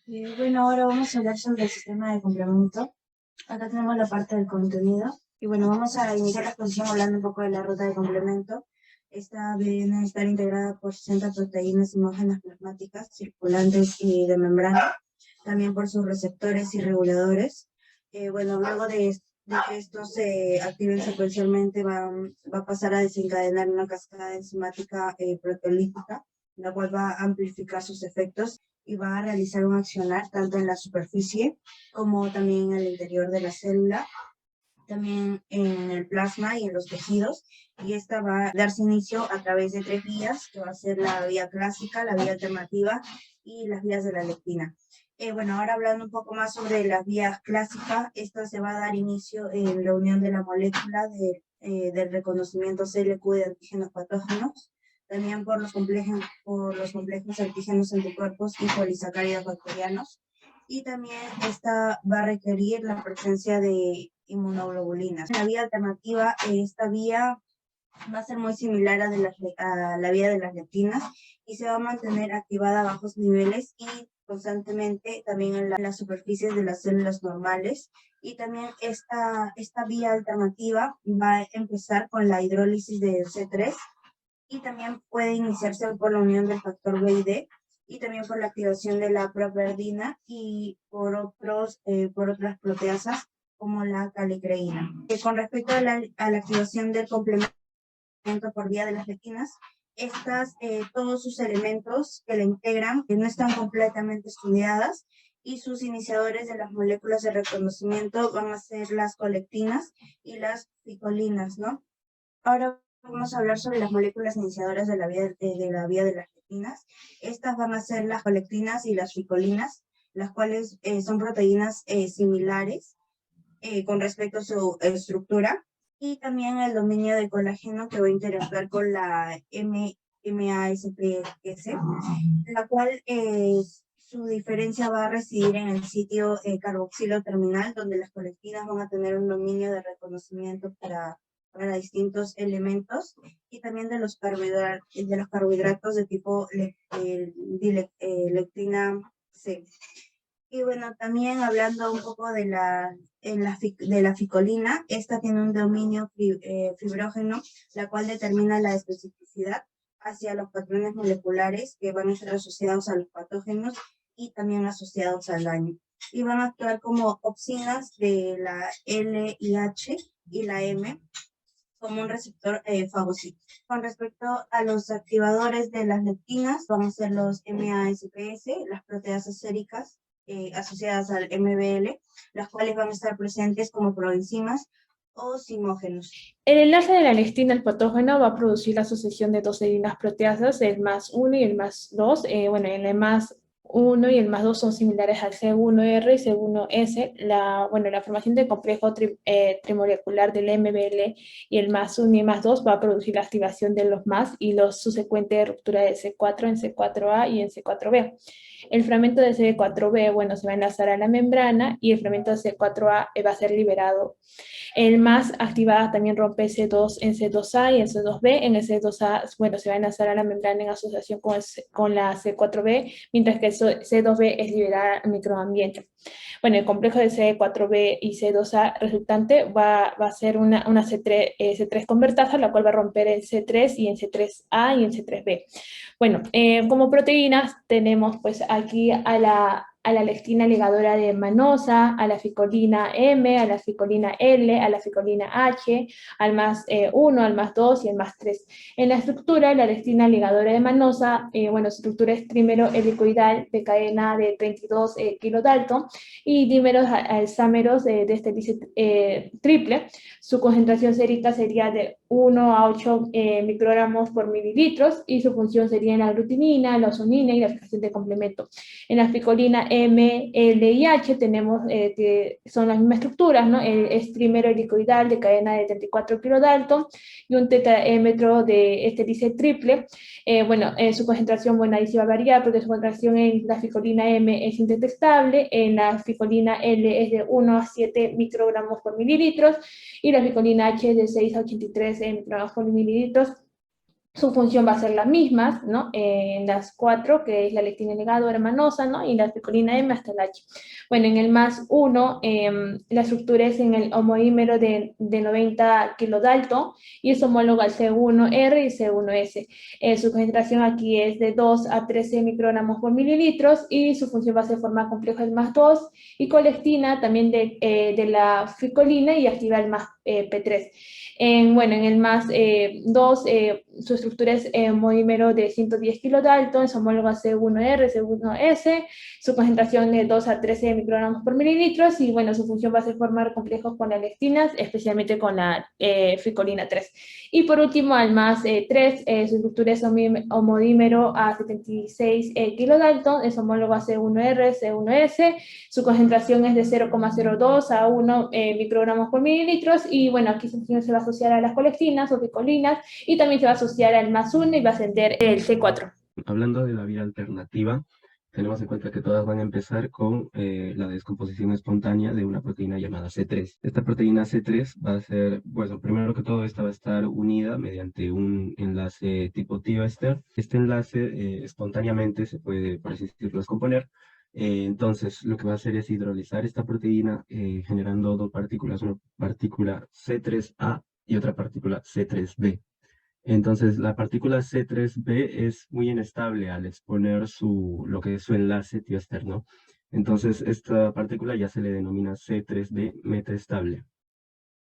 Bueno, ahora vamos a hablar sobre el sistema de complemento. Acá tenemos la parte del contenido. Y bueno, vamos a iniciar la exposición hablando un poco de la ruta de complemento. Esta viene a estar integrada por 60 proteínas homógenas plasmáticas, circulantes y de membrana, también por sus receptores y reguladores. Bueno, luego de que estos se activen secuencialmente, va a pasar a desencadenar una cascada enzimática proteolítica, la cual va a amplificar sus efectos y va a realizar un accionar tanto en la superficie como también en el interior de la célula, también en el plasma y en los tejidos. Y esta va a darse inicio a través de tres vías, que va a ser la vía clásica, la vía alternativa y las vías de la lectina. Bueno, ahora hablando un poco más sobre las vías clásicas, esta se va a dar inicio en la unión de la molécula del reconocimiento CLQ de antígenos patógenos, también por los complejos antígenos anticuerpos y polisacáridos bacterianos. Y también esta va a requerir la presencia de inmunoglobulinas. En la vía alternativa, esta vía va a ser muy similar a la vía de las lectinas y se va a mantener activada a bajos niveles y constantemente también en las superficies de las células normales. Y también esta vía alternativa va a empezar con la hidrólisis de C3 y también puede iniciarse por la unión del factor B y D y también por la activación de la properdina y por otras proteasas como la calicreína. Con respecto a la activación del complemento por vía de las lectinas, todos sus elementos que la integran no están completamente estudiadas y sus iniciadores de las moléculas de reconocimiento van a ser las colectinas y las ficolinas, ¿no? Ahora vamos a hablar sobre las moléculas iniciadoras de la vía de las lectinas. Estas van a ser las colectinas y las ficolinas, las cuales son proteínas similares con respecto a su estructura, y también el dominio de colágeno que va a interactuar con la MASPS, la cual su diferencia va a residir en el sitio carboxilo terminal, donde las colectinas van a tener un dominio de reconocimiento para distintos elementos y también de los carbohidratos de tipo lectina C. Y bueno, también hablando un poco de la ficolina, esta tiene un dominio fibrógeno, la cual determina la especificidad hacia los patrones moleculares que van a ser asociados a los patógenos y también asociados al daño. Y van a actuar como opsinas de la LIH y la M como un receptor fagocito. Con respecto a los activadores de las lectinas, van a ser los MASPS, las proteasas séricas asociadas al MBL, las cuales van a estar presentes como proenzimas o simógenos. El enlace de la lectina al patógeno va a producir la asociación de dos serinas proteasas, el más 1 y el más 2. Bueno, el más 1 y el más 2 son similares al C1R y C1S. La formación del complejo trimolecular del MBL y el más 1 y el más 2 va a producir la activación de los más y los subsecuentes ruptura de C4 en C4A y en C4B. El fragmento de C4B, bueno, se va a enlazar a la membrana y el fragmento de C4A va a ser liberado. El más activada también rompe C2 en C2A y en C2B. En el C2A, bueno, se va a enlazar a la membrana en asociación con la C4B, mientras que el C2B es liberada al microambiente. Bueno, el complejo de C4B y C2A resultante va a ser una C3 convertasa, la cual va a romper en C3 y en C3A y en C3B. Bueno, como proteínas tenemos pues aquí a la lectina ligadora de manosa, a la ficolina M, a la ficolina L, a la ficolina H, al más 1, al más 2 y al más 3. En la estructura, la lectina ligadora de manosa, bueno, su estructura es trímero helicoidal de cadena de 32 kilodalton y dímeros alzámeros de este triple. Su concentración sérica sería de 1 a 8 microgramos por mililitros y su función sería en la aglutinina, la ozonina y la fijación de complemento. En la ficolina M, L y H tenemos que son las mismas estructuras, ¿no? Es trímero helicoidal de cadena de 34 kilodalton y un tetraémetro de este dice triple. Su concentración, bueno, ahí se va a variar porque su concentración en la ficolina M es indetectable, en la ficolina L es de 1 a 7 microgramos por mililitros y la ficolina H es de 6 a 83 microgramos por mililitros. su función va a ser la misma, ¿no? En las cuatro, que es la lectina ligado hermanosa, ¿no? Y la picolina M hasta el H. Bueno, en el más 1, la estructura es en el homodímero de 90 kilodalton y es homólogo al C1R y C1S. Su concentración aquí es de 2 a 13 microgramos por mililitros y su función va a ser formar complejo el más 2 y colectina también de la ficolina y activa el más P3. Bueno, en el más 2, su estructura es homodímero de 110 kilodalton, es homólogo a C1R, C1S, su concentración de 2 a 13 microgramos por mililitros y bueno, su función va a ser formar complejos con las lectinas, especialmente con la ficolina 3. Y por último, al más 3, su estructura es homodímero a 76 kilodalton, es homólogo a C1R, C1S, su concentración es de 0,02 a 1 microgramos por mililitros y bueno, aquí su función se va a asociar a las colectinas o picolinas y también se va a asociar al más 1 y va a ascender el C4. Hablando de la vía alternativa, tenemos en cuenta que todas van a empezar con la descomposición espontánea de una proteína llamada C3. Esta proteína C3 va a ser, bueno, primero que todo, esta va a estar unida mediante un enlace tipo tioéster. Este enlace espontáneamente se puede, por así decirlo, descomponer. Entonces, lo que va a hacer es hidrolizar esta proteína generando dos partículas, una partícula C3A y otra partícula C3B. Entonces, la partícula C3b es muy inestable al exponer lo que es su enlace tioéster, ¿no? Entonces, esta partícula ya se le denomina C3b metaestable.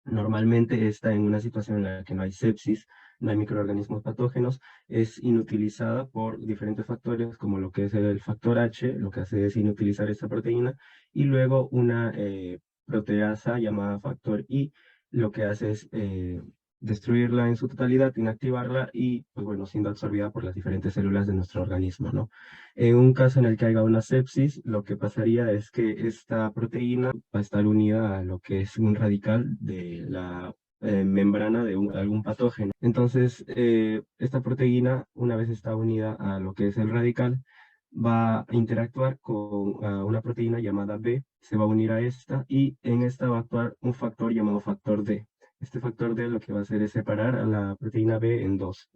Normalmente está en una situación en la que no hay sepsis, no hay microorganismos patógenos, es inutilizada por diferentes factores como lo que es el factor H, lo que hace es inutilizar esta proteína, y luego una proteasa llamada factor I, lo que hace es destruirla en su totalidad, inactivarla y, pues bueno, siendo absorbida por las diferentes células de nuestro organismo, ¿no? En un caso en el que haya una sepsis, lo que pasaría es que esta proteína va a estar unida a lo que es un radical de la membrana de algún patógeno. Entonces, esta proteína, una vez está unida a lo que es el radical, va a interactuar con una proteína llamada B, se va a unir a esta y en esta va a actuar un factor llamado factor D. Este factor D lo que va a hacer es separar a la proteína B en dos,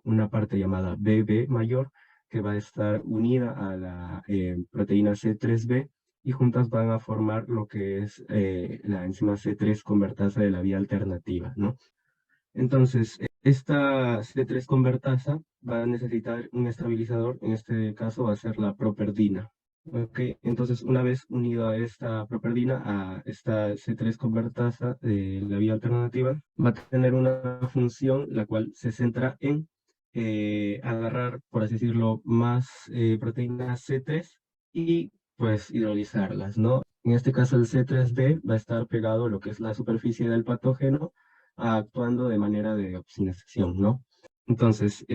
una parte llamada BB mayor que va a estar unida a la proteína C3b y juntas van a formar lo que es la enzima C3 convertasa de la vía alternativa, ¿no? Entonces, esta C3 convertasa va a necesitar un estabilizador, en este caso va a ser la properdina. ¿Ok? Entonces, una vez unido a esta properdina, a esta C3 convertasa de la vía alternativa, va a tener una función la cual se centra en agarrar, por así decirlo, más proteínas C3 y pues hidrolizarlas, ¿no? En este caso el C3b va a estar pegado a lo que es la superficie del patógeno, actuando de manera de opsonización, ¿no? Entonces,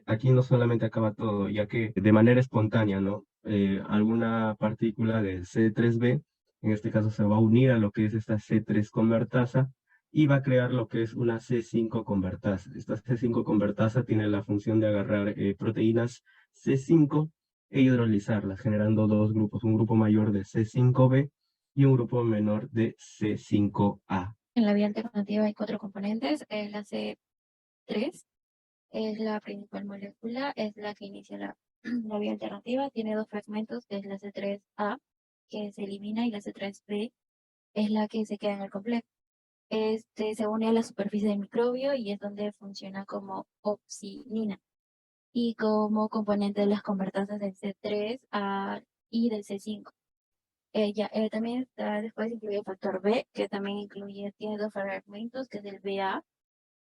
aquí no solamente acaba todo, ya que de manera espontánea, ¿no? Alguna partícula del C3b, en este caso se va a unir a lo que es esta C3 convertasa y va a crear lo que es una C5 convertasa. Esta C5 convertasa tiene la función de agarrar proteínas C5 e hidrolizarlas, generando dos grupos, un grupo mayor de C5b y un grupo menor de C5a. En la vía alternativa hay 4 componentes. La C3 es la principal molécula, es la que inicia la vía alternativa. Tiene 2 fragmentos, que es la C3A, que se elimina, y la C3B es la que se queda en el complejo. Se une a la superficie del microbio y es donde funciona como opsinina y como componente de las convertasas del C3 y del C5. También está, después incluye el factor B, que también tiene 2 fragmentos, que es el BA,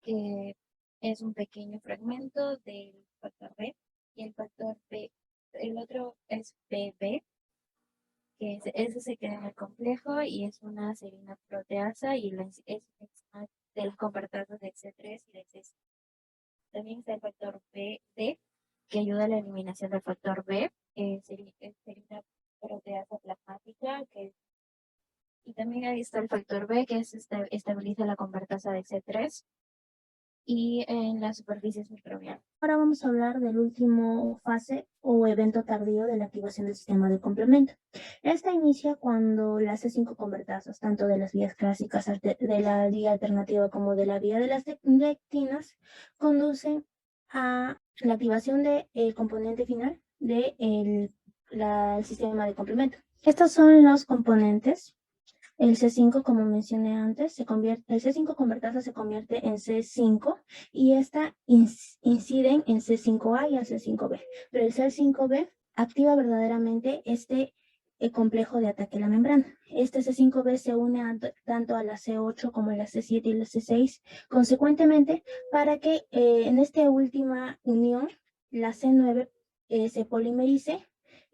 que es un pequeño fragmento del factor B, y el factor B, el otro es BB, que ese se queda en el complejo y es una serina proteasa y es una de las convertasas del C3 y del C5. También está el factor BD, que ayuda a la eliminación del factor B, serina proteasa plasmática, y también ahí está el factor B, que estabiliza la convertasa de C3 y en las superficies microbianas. Ahora vamos a hablar del último fase o evento tardío de la activación del sistema de complemento. Esta inicia cuando las C5 convertasas, tanto de las vías clásicas de la vía alternativa como de la vía de las lectinas, conducen a la activación del componente final del sistema de complemento. Estos son los componentes. El C5, como mencioné antes, el C5 convertasa se convierte en C5 y esta inciden en C5A y a C5B. Pero el C5B activa verdaderamente el complejo de ataque a la membrana. Este C5B se une tanto a la C8 como a la C7 y la C6, consecuentemente, para que en esta última unión la C9 se polimerice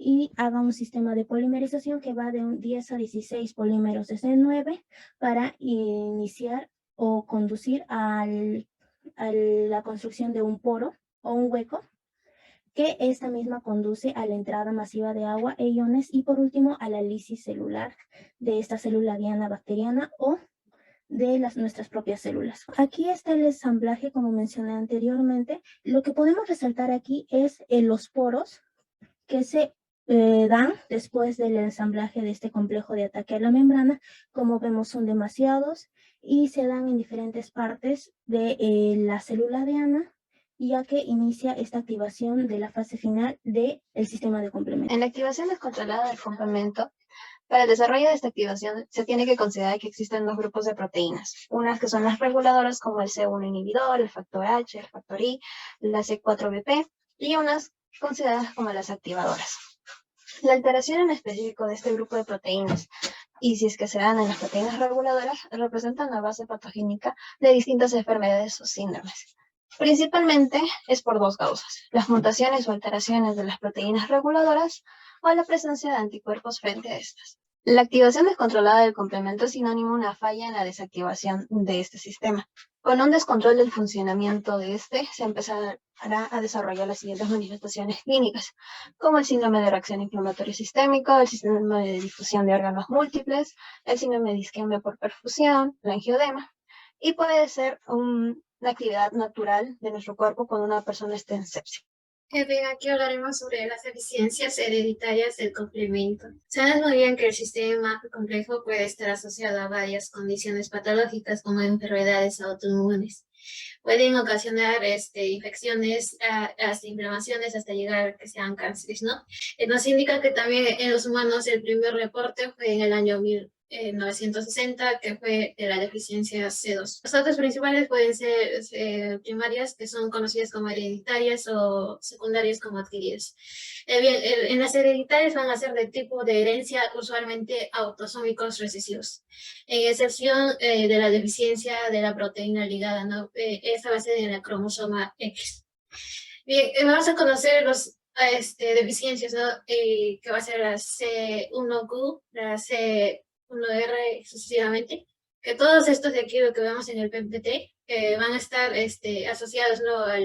y haga un sistema de polimerización que va de 10 a 16 polímeros de C9 para iniciar o conducir a la construcción de un poro o un hueco, que esta misma conduce a la entrada masiva de agua e iones y por último a la lisis celular de esta célula diana bacteriana o de nuestras propias células. Aquí está el ensamblaje, como mencioné anteriormente. Lo que podemos resaltar aquí es los poros que se dan después del ensamblaje de este complejo de ataque a la membrana. Como vemos, son demasiados y se dan en diferentes partes de la célula diana, ya que inicia esta activación de la fase final del sistema de complemento. En la activación descontrolada del complemento, para el desarrollo de esta activación se tiene que considerar que existen dos grupos de proteínas, unas que son las reguladoras como el C1 inhibidor, el factor H, el factor I, la C4BP y unas consideradas como las activadoras. La alteración en específico de este grupo de proteínas, y si es que se dan en las proteínas reguladoras, representan la base patogénica de distintas enfermedades o síndromes. Principalmente es por dos causas: las mutaciones o alteraciones de las proteínas reguladoras o la presencia de anticuerpos frente a estas. La activación descontrolada del complemento es sinónimo de una falla en la desactivación de este sistema. Con un descontrol del funcionamiento de este, se empezará a desarrollar las siguientes manifestaciones clínicas, como el síndrome de reacción inflamatoria sistémica, el síndrome de difusión de órganos múltiples, el síndrome de isquemia por perfusión, la angioedema, y puede ser una actividad natural de nuestro cuerpo cuando una persona esté en sepsis. Bien, aquí hablaremos sobre las deficiencias hereditarias del complemento. Sabes muy bien que el sistema complejo puede estar asociado a varias condiciones patológicas como enfermedades autoinmunes. Pueden ocasionar infecciones, hasta inflamaciones, hasta llegar a que sean cánceres, ¿no? Nos indica que también en los humanos el primer reporte fue en el año 1960, que fue de la deficiencia C2. Los datos principales pueden ser primarias, que son conocidas como hereditarias, o secundarias como adquiridas. En las hereditarias van a ser de tipo de herencia, usualmente autosómicos recesivos, en excepción de la deficiencia de la proteína ligada, ¿no? Esta va a ser en la cromosoma X. Bien, vamos a conocer los deficiencias, ¿no? Que va a ser la C1Q, la C1R sucesivamente, que todos estos de aquí, lo que vemos en el PPT, van a estar asociados, ¿no?, a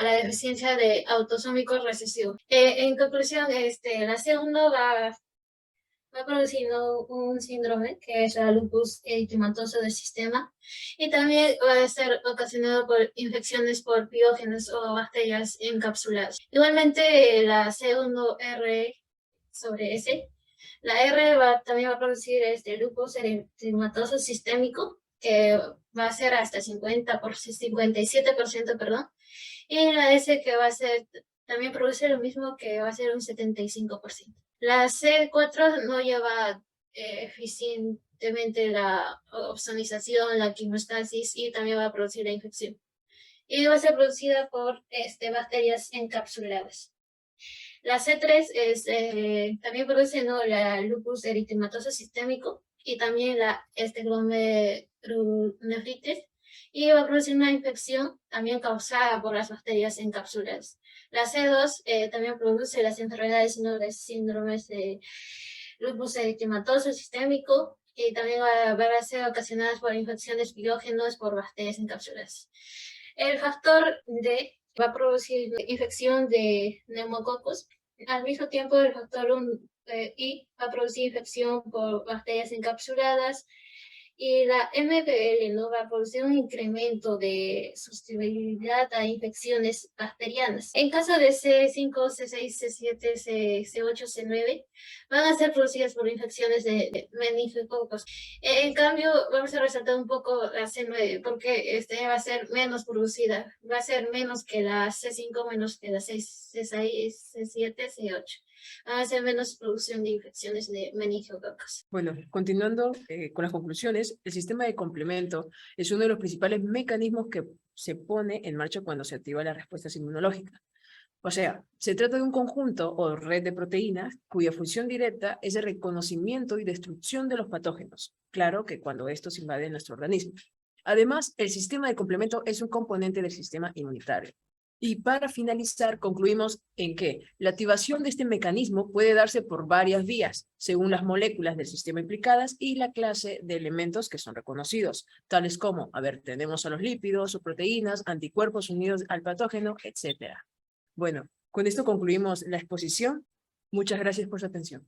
la deficiencia de autosómicos recesivos. En conclusión, la C1 va produciendo un síndrome que es el lupus eritematoso del sistema, y también va a ser ocasionado por infecciones por piógenes o bacterias encapsuladas. Igualmente, la C1R sobre S, la R también va a producir lupus eritematoso sistémico, que va a ser hasta 57%, perdón, y la S que va a ser, también produce lo mismo, que va a ser un 75%. La C4 no lleva eficientemente la opsonización, la quimostasis, y también va a producir la infección. Y va a ser producida por bacterias encapsuladas. La C3 también produce, ¿no?, la lupus eritematoso sistémico y también la glomerulonefritis, y va a producir una infección también causada por las bacterias encapsuladas. La C2 también produce las enfermedades, ¿no?, de síndromes de lupus eritematoso sistémico, y también van a ser ocasionadas por infecciones pirógenas por bacterias encapsuladas. El factor D va a producir infección de neumococos. Al mismo tiempo, el factor I va a producir infección por bacterias encapsuladas, Y la MPL no va a producir un incremento de susceptibilidad a infecciones bacterianas. En caso de C5, C6, C7, C8, C9, van a ser producidas por infecciones de meningococos. En cambio, vamos a resaltar un poco la C9, porque va a ser menos producida, va a ser menos que la C5, menos que la C6, C7, C8. Va a ser menos producción de infecciones de meningococos. Bueno, continuando con las conclusiones, el sistema de complemento es uno de los principales mecanismos que se pone en marcha cuando se activa la respuesta inmunológica. O sea, se trata de un conjunto o red de proteínas cuya función directa es el reconocimiento y destrucción de los patógenos. Claro que cuando estos invaden nuestro organismo. Además, el sistema de complemento es un componente del sistema inmunitario. Y para finalizar, concluimos en que la activación de este mecanismo puede darse por varias vías, según las moléculas del sistema implicadas y la clase de elementos que son reconocidos, tales como, tenemos a los lípidos o proteínas, anticuerpos unidos al patógeno, etc. Bueno, con esto concluimos la exposición. Muchas gracias por su atención.